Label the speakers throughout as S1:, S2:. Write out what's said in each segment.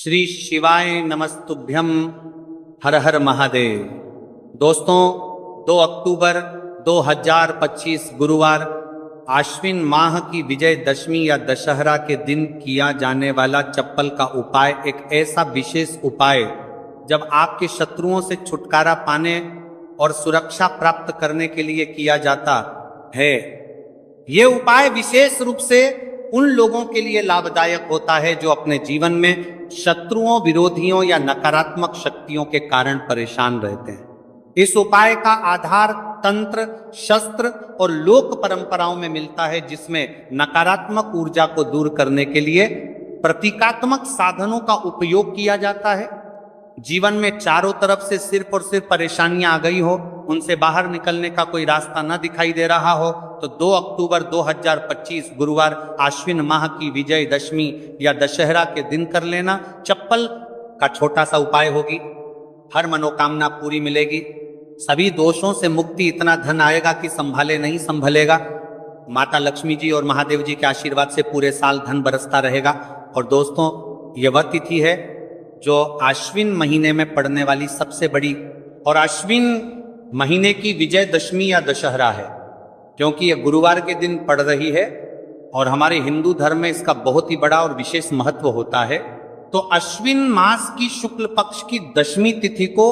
S1: श्री शिवाय नमस्तुभ्यम। हर हर महादेव। दोस्तों, 2 अक्टूबर 2025 गुरुवार आश्विन माह की विजयदशमी या दशहरा के दिन किया जाने वाला चप्पल का उपाय एक ऐसा विशेष उपाय जब आपके शत्रुओं से छुटकारा पाने और सुरक्षा प्राप्त करने के लिए किया जाता है। ये उपाय विशेष रूप से उन लोगों के लिए लाभदायक होता है जो अपने जीवन में शत्रुओं, विरोधियों या नकारात्मक शक्तियों के कारण परेशान रहते हैं। इस उपाय का आधार तंत्र, शस्त्र और लोक परंपराओं में मिलता है, जिसमें नकारात्मक ऊर्जा को दूर करने के लिए प्रतीकात्मक साधनों का उपयोग किया जाता है। जीवन में चारों तरफ से सिर्फ और सिर्फ परेशानियां आ गई हो, उनसे बाहर निकलने का कोई रास्ता न दिखाई दे रहा हो, तो 2 अक्टूबर 2025 गुरुवार आश्विन माह की विजयदशमी या दशहरा के दिन कर लेना चप्पल का छोटा सा उपाय होगी। हर मनोकामना पूरी मिलेगी, सभी दोषों से मुक्ति, इतना धन आएगा कि संभाले नहीं संभलेगा। माता लक्ष्मी जी और महादेव जी के आशीर्वाद से पूरे साल धन बरसता रहेगा। और दोस्तों, ये वह तिथि है जो आश्विन महीने में पड़ने वाली सबसे बड़ी और आश्विन महीने की विजयदशमी या दशहरा है, क्योंकि यह गुरुवार के दिन पड़ रही है और हमारे हिंदू धर्म में इसका बहुत ही बड़ा और विशेष महत्व होता है। तो अश्विन मास की शुक्ल पक्ष की दशमी तिथि को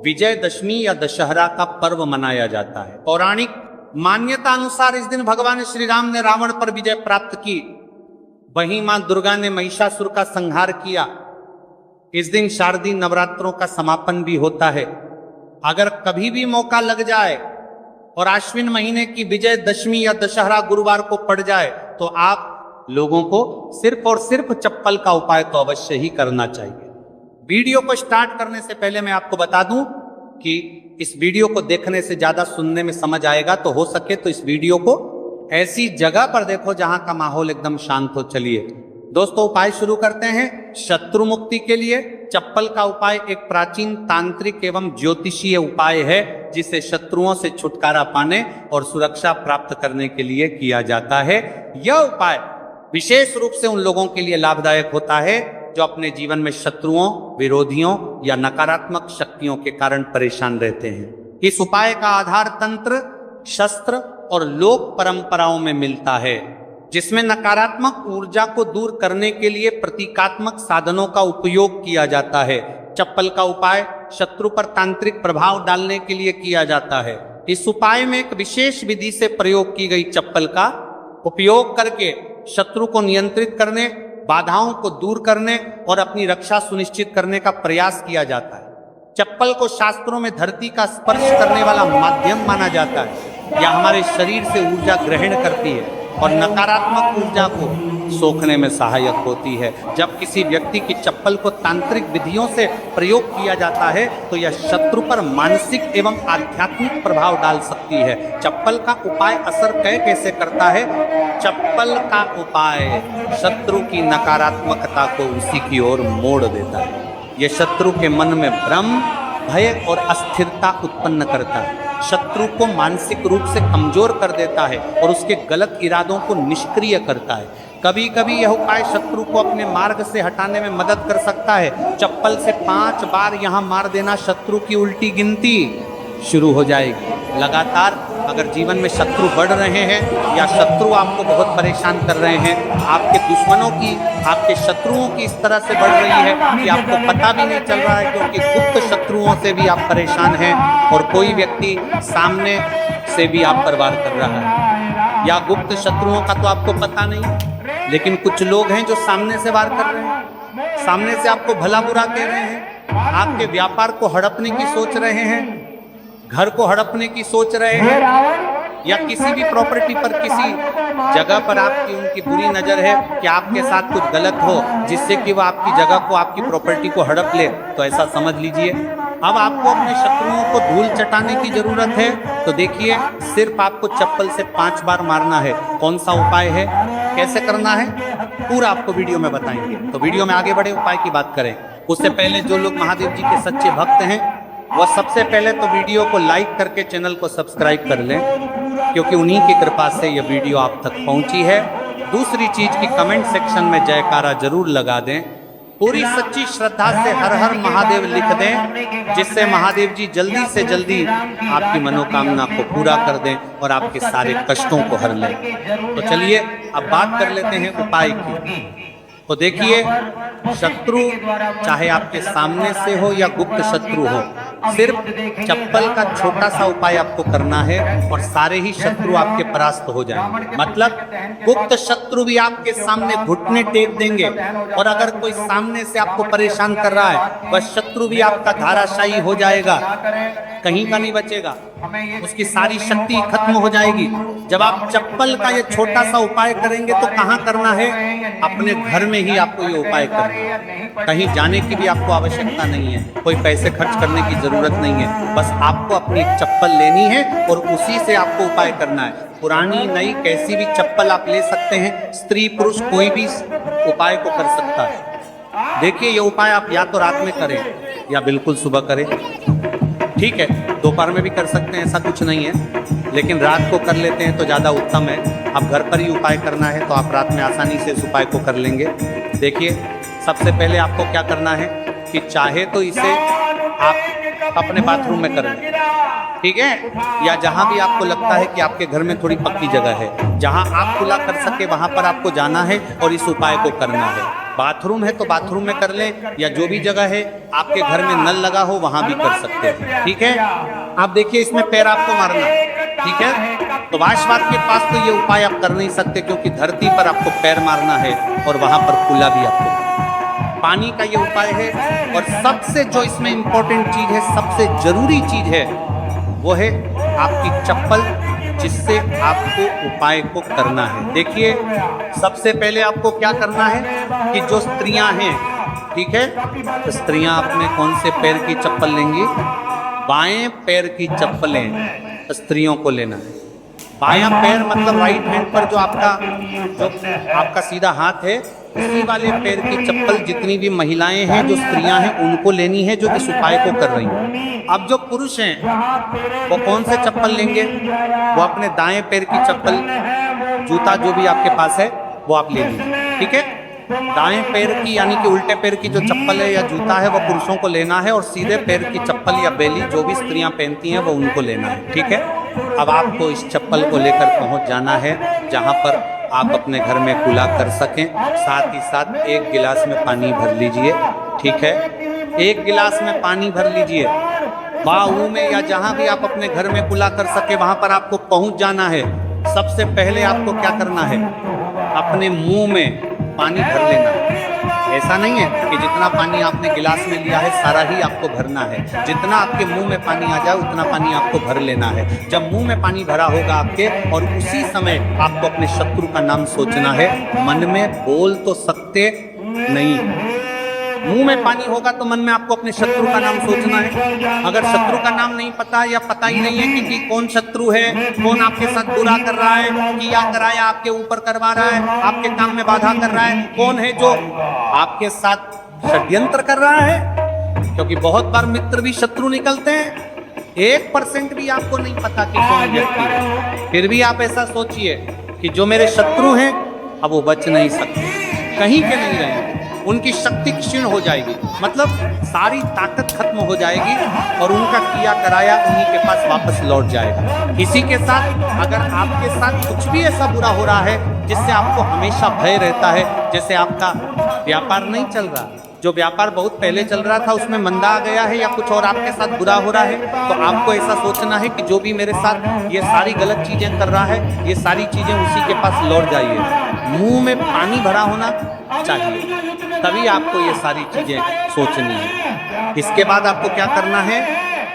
S1: विजयदशमी या दशहरा का पर्व मनाया जाता है। पौराणिक मान्यता अनुसार इस दिन भगवान श्री राम ने रावण पर विजय प्राप्त की, वहीं मां दुर्गा ने महिषासुर का संहार किया। इस दिन शारदीय नवरात्रों का समापन भी होता है। अगर कभी भी मौका लग जाए और आश्विन महीने की विजयदशमी या दशहरा गुरुवार को पड़ जाए, तो आप लोगों को सिर्फ और सिर्फ चप्पल का उपाय तो अवश्य ही करना चाहिए। वीडियो को स्टार्ट करने से पहले मैं आपको बता दूं कि इस वीडियो को देखने से ज्यादा सुनने में समझ आएगा, तो हो सके तो इस वीडियो को ऐसी जगह पर देखो जहां का माहौल एकदम शांत हो। चलिए दोस्तों, उपाय शुरू करते हैं। शत्रु मुक्ति के लिए चप्पल का उपाय एक प्राचीन तांत्रिक एवं ज्योतिषीय उपाय है, जिसे शत्रुओं से छुटकारा पाने और सुरक्षा प्राप्त करने के लिए किया जाता है। यह उपाय विशेष रूप से उन लोगों के लिए लाभदायक होता है जो अपने जीवन में शत्रुओं, विरोधियों या नकारात्मक शक्तियों के कारण परेशान रहते हैं। इस उपाय का आधार तंत्र, शस्त्र और लोक परंपराओं में मिलता है, जिसमें नकारात्मक ऊर्जा को दूर करने के लिए प्रतीकात्मक साधनों का उपयोग किया जाता है। चप्पल का उपाय शत्रु पर तांत्रिक प्रभाव डालने के लिए किया जाता है। इस उपाय में एक विशेष विधि से प्रयोग की गई चप्पल का उपयोग करके शत्रु को नियंत्रित करने, बाधाओं को दूर करने और अपनी रक्षा सुनिश्चित करने का प्रयास किया जाता है। चप्पल को शास्त्रों में धरती का स्पर्श करने वाला माध्यम माना जाता है। यह हमारे शरीर से ऊर्जा ग्रहण करती है और नकारात्मक ऊर्जा को सोखने में सहायक होती है। जब किसी व्यक्ति की चप्पल को तांत्रिक विधियों से प्रयोग किया जाता है, तो यह शत्रु पर मानसिक एवं आध्यात्मिक प्रभाव डाल सकती है। चप्पल का उपाय असर कैसे करता है? चप्पल का उपाय शत्रु की नकारात्मकता को उसी की ओर मोड़ देता है। यह शत्रु के मन में भ्रम, भय और अस्थिरता उत्पन्न करता है, शत्रु को मानसिक रूप से कमजोर कर देता है और उसके गलत इरादों को निष्क्रिय करता है। कभी कभी यह उपाय शत्रु को अपने मार्ग से हटाने में मदद कर सकता है। चप्पल से 5 बार यहाँ मार देना, शत्रु की उल्टी गिनती शुरू हो जाएगी। लगातार अगर जीवन में शत्रु बढ़ रहे हैं या शत्रु आपको बहुत परेशान कर रहे हैं, आपके दुश्मनों की, आपके शत्रुओं की इस तरह से बढ़ रही है कि आपको पता भी नहीं चल रहा है, क्योंकि गुप्त शत्रुओं से भी आप परेशान हैं और कोई व्यक्ति सामने से भी आप पर वार कर रहा है, या गुप्त शत्रुओं का तो आपको पता नहीं, लेकिन कुछ लोग हैं जो सामने से वार कर रहे हैं, सामने से आपको भला बुरा कह रहे हैं, आपके व्यापार को हड़पने की सोच रहे हैं, घर को हड़पने की सोच रहे हैं, या किसी भी प्रॉपर्टी पर, किसी जगह पर आपकी उनकी बुरी नजर है कि आपके साथ कुछ गलत हो, जिससे कि वह आपकी जगह को, आपकी प्रॉपर्टी को हड़प ले, तो ऐसा समझ लीजिए अब आपको अपने शत्रुओं को धूल चटाने की जरूरत है। तो देखिए, सिर्फ आपको चप्पल से 5 बार मारना है। कौन सा उपाय है, कैसे करना है, पूरा आपको वीडियो में बताएंगे। तो वीडियो में आगे बढ़े, उपाय की बात करें उससे पहले जो लोग महादेव जी के सच्चे भक्त हैं, वह सबसे पहले तो वीडियो को लाइक करके चैनल को सब्सक्राइब कर लें, क्योंकि उन्हीं की कृपा से यह वीडियो आप तक पहुंची है। दूसरी चीज की कमेंट सेक्शन में जयकारा जरूर लगा दें, पूरी सच्ची श्रद्धा से हर हर महादेव लिख दें, जिससे महादेव जी जल्दी से जल्दी आपकी मनोकामना को पूरा कर दें और आपके सारे कष्टों को हर लें। तो चलिए अब बात कर लेते हैं उपाय की। तो देखिए, शत्रु चाहे आपके सामने से हो या गुप्त शत्रु हो, सिर्फ चप्पल का छोटा सा उपाय आपको करना है और सारे ही शत्रु आपके परास्त हो जाएंगे। मतलब गुप्त शत्रु भी आपके सामने घुटने टेक देंगे और अगर कोई सामने से आपको परेशान कर रहा है, वह शत्रु भी आपका धाराशायी हो जाएगा, कहीं का नहीं बचेगा, उसकी सारी शक्ति खत्म हो जाएगी। जब आप चप्पल का ये छोटा सा उपाय करेंगे तो कहाँ करना है? अपने घर में ही आपको ये उपाय करना है। कहीं जाने की भी आपको आवश्यकता नहीं है, कोई पैसे खर्च करने की जरूरत नहीं है। बस आपको अपनी एक चप्पल लेनी है और उसी से आपको उपाय करना है। पुरानी नई कैसी भी चप्पल आप ले सकते हैं, स्त्री पुरुष कोई भी उपाय को कर सकता है। देखिए, ये उपाय आप या तो रात में करें या बिल्कुल सुबह करें, ठीक है। दोपहर में भी कर सकते हैं, ऐसा कुछ नहीं है, लेकिन रात को कर लेते हैं तो ज़्यादा उत्तम है। अब घर पर ही उपाय करना है तो आप रात में आसानी से इस उपाय को कर लेंगे। देखिए, सबसे पहले आपको क्या करना है कि चाहे तो इसे आप अपने बाथरूम में कर लें, ठीक है, या जहाँ भी आपको लगता है कि आपके घर में थोड़ी पक्की जगह है, जहाँ आप खुला कर सके वहाँ पर आपको जाना है और इस उपाय को करना है। बाथरूम है तो बाथरूम में कर लें, या जो भी जगह है आपके घर में नल लगा हो वहाँ भी कर सकते हैं, ठीक है। आप देखिए, इसमें पैर आपको मारना, ठीक है। तो वाशवात के पास तो ये उपाय आप कर नहीं सकते, क्योंकि धरती पर आपको पैर मारना है और वहाँ पर खुला भी आपको। पानी का ये उपाय है, और सबसे जो इसमें इंपॉर्टेंट चीज है, सबसे जरूरी चीज है, वो है आपकी चप्पल, जिससे आपको उपाय को करना है। देखिए, सबसे पहले आपको क्या करना है कि जो स्त्रियां हैं, ठीक है, तो स्त्रियां अपने कौन से पैर की चप्पल लेंगी? बाएं पैर की चप्पलें स्त्रियों को लेना है। बायां पैर मतलब राइट हैंड पर जो आपका सीधा हाथ है, उसी वाले पैर की चप्पल जितनी भी महिलाएं हैं, जो स्त्रियां हैं, उनको लेनी है, जो इस उपाय को कर रही हैं। अब जो पुरुष हैं वो कौन से चप्पल लेंगे? वो अपने दाएं पैर की चप्पल, जूता जो भी आपके पास है वो आप ले लीजिए, ठीक है। दाएं पैर की यानी कि उल्टे पैर की जो चप्पल है या जूता है वो पुरुषों को लेना है, और सीधे पैर की चप्पल या बेली जो भी स्त्रियां पहनती हैं वो उनको लेना है, ठीक है। अब आपको इस चप्पल को लेकर पहुंच जाना है जहां पर आप अपने घर में कुला कर सकें। साथ ही साथ एक गिलास में पानी भर लीजिए, ठीक है। एक गिलास में पानी भर लीजिए, बाहू में या जहां भी आप अपने घर में कुला कर सके वहां पर आपको पहुंच जाना है। सबसे पहले आपको क्या करना है? अपने मुंह में पानी भर लेना है। ऐसा नहीं है कि जितना पानी आपने गिलास में लिया है सारा ही आपको भरना है। जितना आपके मुंह में पानी आ जाए उतना पानी आपको भर लेना है। जब मुंह में पानी भरा होगा आपके, और उसी समय आपको अपने शत्रु का नाम सोचना है। मन में बोल तो सकते नहीं, मुंह में पानी होगा तो मन में आपको अपने शत्रु का नाम सोचना है। अगर शत्रु का नाम नहीं पता या पता ही नहीं है कि कौन शत्रु है, कौन आपके साथ बुरा कर रहा है, किया कराया आपके ऊपर करवा रहा है, आपके काम में बाधा कर रहा है, कौन है जो आपके साथ षड्यंत्र कर रहा है, क्योंकि बहुत बार मित्र भी शत्रु निकलते हैं। 1% भी आपको नहीं पता कि कौन व्यक्ति है, फिर भी आप ऐसा सोचिए कि जो मेरे शत्रु हैं अब वो बच नहीं सकते, कहीं के नहीं रहेंगे, उनकी शक्ति क्षीण हो जाएगी, मतलब सारी ताकत खत्म हो जाएगी और उनका किया कराया उन्हीं के पास वापस लौट जाएगा। किसी के साथ अगर आपके साथ कुछ भी ऐसा बुरा हो रहा है जिससे आपको हमेशा भय रहता है, जैसे आपका व्यापार नहीं चल रहा, जो व्यापार बहुत पहले चल रहा था उसमें मंदा आ गया है, या कुछ और आपके साथ बुरा हो रहा है, तो आपको ऐसा सोचना है कि जो भी मेरे साथ ये सारी गलत चीजें कर रहा है, ये सारी चीजें उसी के पास लौट जाइए। मुंह में पानी भरा होना चाहिए, तभी आपको ये सारी चीजें सोचनी है। इसके बाद आपको क्या करना है?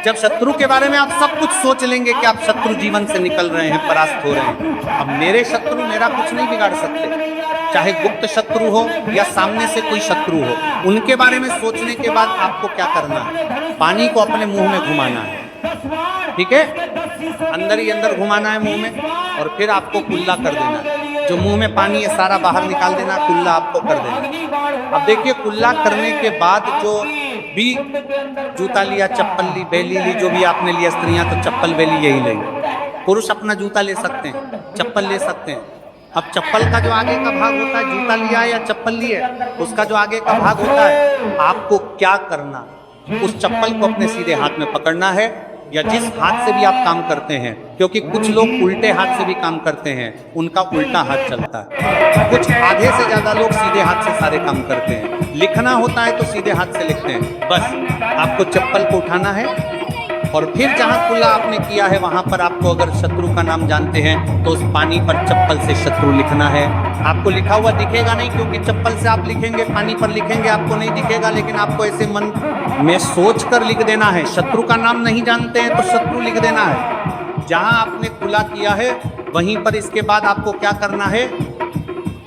S1: जब शत्रु के बारे में आप सब कुछ सोच लेंगे कि आप शत्रु जीवन से निकल रहे हैं, परास्त हो रहे हैं, अब मेरे शत्रु मेरा कुछ नहीं बिगाड़ सकते, चाहे गुप्त शत्रु हो या सामने से कोई शत्रु हो, उनके बारे में सोचने के बाद आपको क्या करना है? पानी को अपने मुंह में घुमाना है, ठीक है, अंदर ही अंदर घुमाना है मुंह में, और फिर आपको कुल्ला कर देना है। जो मुंह में पानी है सारा बाहर निकाल देना, कुल्ला आपको कर देना। अब देखिए, कुल्ला करने के बाद जो भी जूता लिया, चप्पल ली, बेली ली, जो भी आपने लिया, स्त्रियां तो चप्पल बेली यही लेंगी, पुरुष अपना जूता ले सकते हैं, चप्पल ले सकते हैं, अब चप्पल का जो आगे का भाग होता है, जूता लिया है या चप्पल ली है, उसका जो आगे का भाग होता है, आपको क्या करना, उस चप्पल को अपने सीधे हाथ में पकड़ना है, या जिस हाथ से भी आप काम करते हैं, क्योंकि कुछ लोग उल्टे हाथ से भी काम करते हैं, उनका उल्टा हाथ चलता है। कुछ आधे से ज्यादा लोग सीधे हाथ से सारे काम करते हैं। लिखना होता है तो सीधे हाथ से लिखते हैं। बस आपको चप्पल को उठाना है और फिर जहां खुला आपने किया है वहां पर आपको, अगर शत्रु का नाम जानते हैं तो उस पानी पर चप्पल से शत्रु लिखना है। आपको लिखा हुआ दिखेगा नहीं, क्योंकि चप्पल से आप लिखेंगे, पानी पर लिखेंगे, आपको नहीं दिखेगा, लेकिन आपको ऐसे मन में सोच कर लिख देना है। शत्रु का नाम नहीं जानते हैं तो शत्रु लिख देना है। जहां आपने खुला किया है वहीं पर इसके बाद आपको क्या करना है,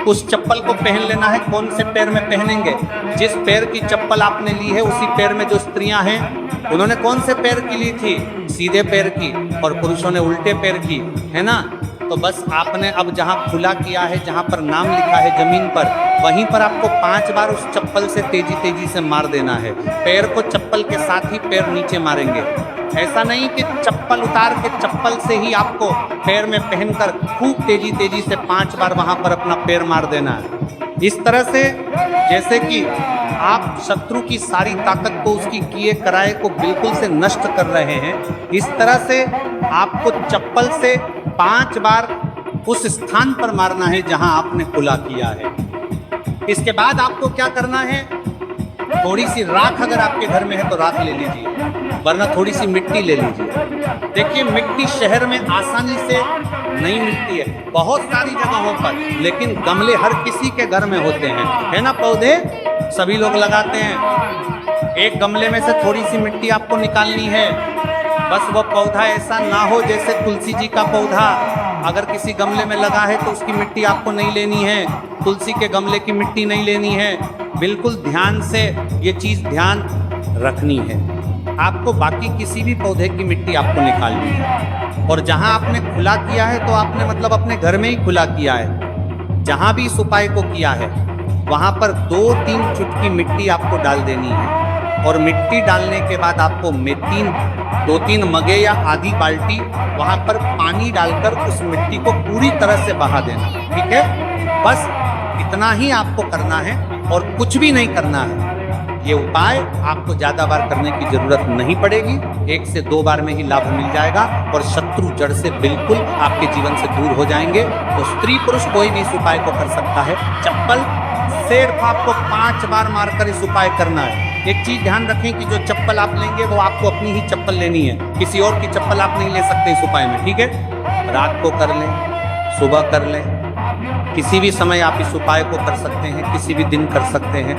S1: उस चप्पल को पहन लेना है। कौन से पैर में पहनेंगे? जिस पैर की चप्पल आपने ली है उसी पैर में जो स्त्रियां हैं उन्होंने कौन से पैर की ली थी? सीधे पैर की, और पुरुषों ने उल्टे पैर की, है ना। तो बस आपने अब जहां खुला किया है, जहां पर नाम लिखा है जमीन पर, वहीं पर आपको 5 बार उस चप्पल से तेजी तेजी से मार देना है। पैर को चप्पल के साथ ही पैर नीचे मारेंगे। ऐसा नहीं कि चप्पल उतार के चप्पल से ही आपको पैर में पहनकर खूब तेजी तेजी से 5 बार वहां पर अपना पैर मार देना है। इस तरह से जैसे कि आप शत्रु की सारी ताकत को, उसकी किए कराए को बिल्कुल से नष्ट कर रहे हैं, इस तरह से आपको चप्पल से 5 बार उस स्थान पर मारना है जहां आपने खुला किया है। इसके बाद आपको क्या करना है, थोड़ी सी राख अगर आपके घर में है तो राख ले लीजिए, वरना थोड़ी सी मिट्टी ले लीजिए। देखिए मिट्टी शहर में आसानी से नहीं मिलती है, बहुत सारी जगहों पर, लेकिन गमले हर किसी के घर में होते हैं, है ना। पौधे सभी लोग लगाते हैं। एक गमले में से थोड़ी सी मिट्टी आपको निकालनी है। बस वो पौधा ऐसा ना हो जैसे तुलसी जी का पौधा अगर किसी गमले में लगा है तो उसकी मिट्टी आपको नहीं लेनी है, तुलसी के गमले की मिट्टी नहीं लेनी है। बिल्कुल ध्यान से ये चीज़ ध्यान रखनी है। आपको बाकी किसी भी पौधे की मिट्टी आपको निकालनी है। और जहां आपने खुला किया है तो आपने मतलब अपने घर में ही खुला किया है। जहां भी इस उपाय को किया है वहां पर 2-3 चुटकी मिट्टी आपको डाल देनी है। और मिट्टी डालने के बाद आपको 2-3 मगे या आधी बाल्टी वहां पर पानी डालकर उस मिट्टी को पूरी तरह से बहा देना, ठीक है। बस इतना ही आपको करना है और कुछ भी नहीं करना है। ये उपाय आपको ज़्यादा बार करने की जरूरत नहीं पड़ेगी, 1 से 2 बार में ही लाभ मिल जाएगा और शत्रु जड़ से बिल्कुल आपके जीवन से दूर हो जाएंगे। तो स्त्री पुरुष कोई भी इस उपाय को कर सकता है। चप्पल सिर्फ आपको 5 बार मारकर इस उपाय करना है। एक चीज ध्यान रखें कि जो चप्पल आप लेंगे वो आपको अपनी ही चप्पल लेनी है, किसी और की चप्पल आप नहीं ले सकते इस उपाय में, ठीक है। रात को कर लें, सुबह कर लें, किसी भी समय आप इस उपाय को कर सकते हैं, किसी भी दिन कर सकते हैं,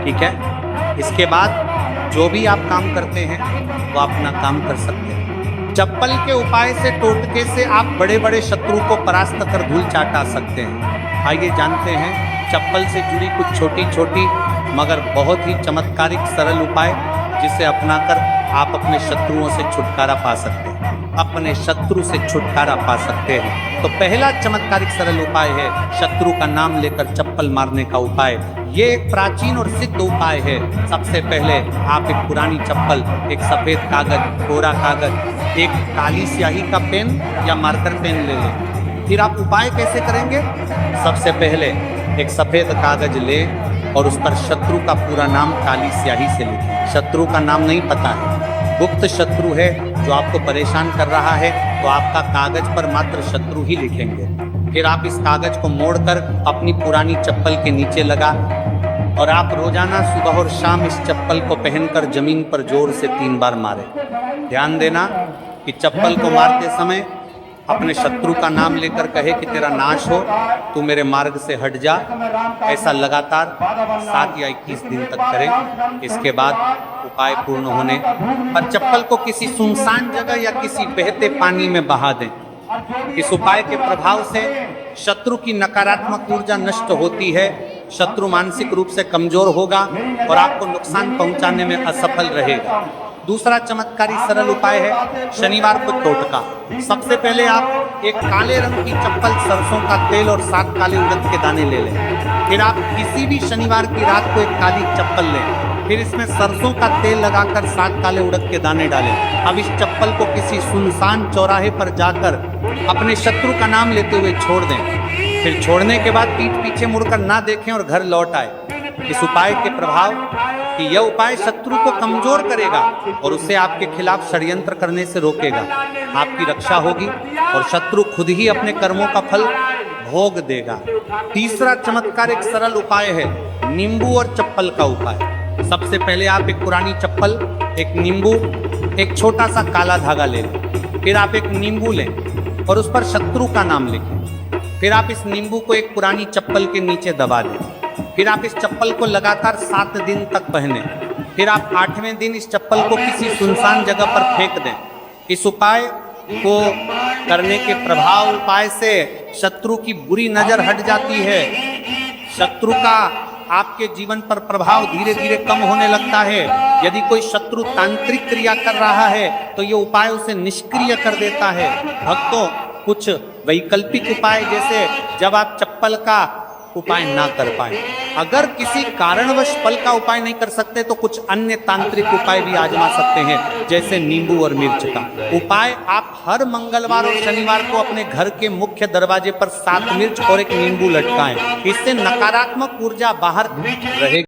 S1: ठीक है। इसके बाद जो भी आप काम करते हैं वो अपना काम कर सकते हैं। चप्पल के उपाय से, टोटके से आप बड़े बड़े शत्रु को परास्त कर धूल चाटा सकते हैं। आइए जानते हैं चप्पल से जुड़ी कुछ छोटी छोटी मगर बहुत ही चमत्कारिक सरल उपाय जिसे अपनाकर आप अपने शत्रुओं से छुटकारा पा सकते हैं, अपने शत्रु से छुटकारा पा सकते हैं। तो पहला चमत्कारिक सरल उपाय है शत्रु का नाम लेकर चप्पल मारने का उपाय। ये एक प्राचीन और सिद्ध उपाय है। सबसे पहले आप एक पुरानी चप्पल, एक सफ़ेद कागज, कोरा कागज, एक काली स्याही का पेन या मार्कर पेन ले लें। फिर आप उपाय कैसे करेंगे? सबसे पहले एक सफ़ेद कागज ले और उस पर शत्रु का पूरा नाम काली स्याही से लिखें। शत्रु का नाम नहीं पता है, गुप्त शत्रु है जो आपको परेशान कर रहा है, तो आपका कागज पर मात्र शत्रु ही लिखेंगे। फिर आप इस कागज को मोड़कर अपनी पुरानी चप्पल के नीचे लगा और आप रोजाना सुबह और शाम इस चप्पल को पहनकर जमीन पर जोर से 3 बार मारें। ध्यान देना कि चप्पल को मारते समय अपने शत्रु का नाम लेकर कहे कि तेरा नाश हो, तू मेरे मार्ग से हट जा। ऐसा लगातार 7 या 21 दिन तक करें। इसके बाद उपाय पूर्ण होने पर चप्पल को किसी सुनसान जगह या किसी बहते पानी में बहा दें। इस उपाय के प्रभाव से शत्रु की नकारात्मक ऊर्जा नष्ट होती है, शत्रु मानसिक रूप से कमजोर होगा और आपको नुकसान पहुंचाने में असफल रहेगा। दूसरा चमत्कारी सरल उपाय है शनिवार को टोटका। सबसे पहले आप एक काले रंग की चप्पल, सरसों का तेल और 7 काले उड़द के दाने ले लें। फिर आप किसी भी शनिवार की रात को एक काली चप्पल लें, फिर इसमें सरसों का तेल लगाकर 7 काले उड़द के दाने डालें। अब इस चप्पल को किसी सुनसान चौराहे पर जाकर अपने शत्रु का नाम लेते हुए छोड़ दें। फिर छोड़ने के बाद पीठ पीछे मुड़कर ना देखें और घर लौट आए। इस उपाय के प्रभाव कि यह उपाय शत्रु को कमजोर करेगा और उसे आपके खिलाफ षड्यंत्र करने से रोकेगा। आपकी रक्षा होगी और शत्रु खुद ही अपने कर्मों का फल भोग देगा। तीसरा चमत्कार एक सरल उपाय है, नींबू और चप्पल का उपाय। सबसे पहले आप एक पुरानी चप्पल, एक नींबू, एक छोटा सा काला धागा ले लें। फिर आप एक नींबू लें और उस पर शत्रु का नाम लिखें। फिर आप इस नींबू को एक पुरानी चप्पल के नीचे दबा दें। फिर आप इस चप्पल को लगातार 7 दिन तक पहने। फिर आप 8वें दिन इस चप्पल को किसी सुनसान जगह पर फेंक दें। इस उपाय को करने के प्रभाव उपाय से शत्रु की बुरी नजर हट जाती है। शत्रु का आपके जीवन पर प्रभाव धीरे धीरे कम होने लगता है। यदि कोई शत्रु तांत्रिक क्रिया कर रहा है तो ये उपाय उसे निष्क्रिय कर देता है। भक्तों, कुछ वैकल्पिक उपाय, जैसे जब आप चप्पल का उपाय ना कर पाए, अगर किसी कारणवश फल का उपाय नहीं कर सकते तो कुछ अन्य तांत्रिक उपाय भी आजमा सकते हैं, जैसे नींबू और मिर्च का उपाय। आप हर मंगलवार और शनिवार को अपने घर के मुख्य दरवाजे पर 7 मिर्च और एक नींबू लटकाएं। इससे नकारात्मक ऊर्जा बाहर रहेगी।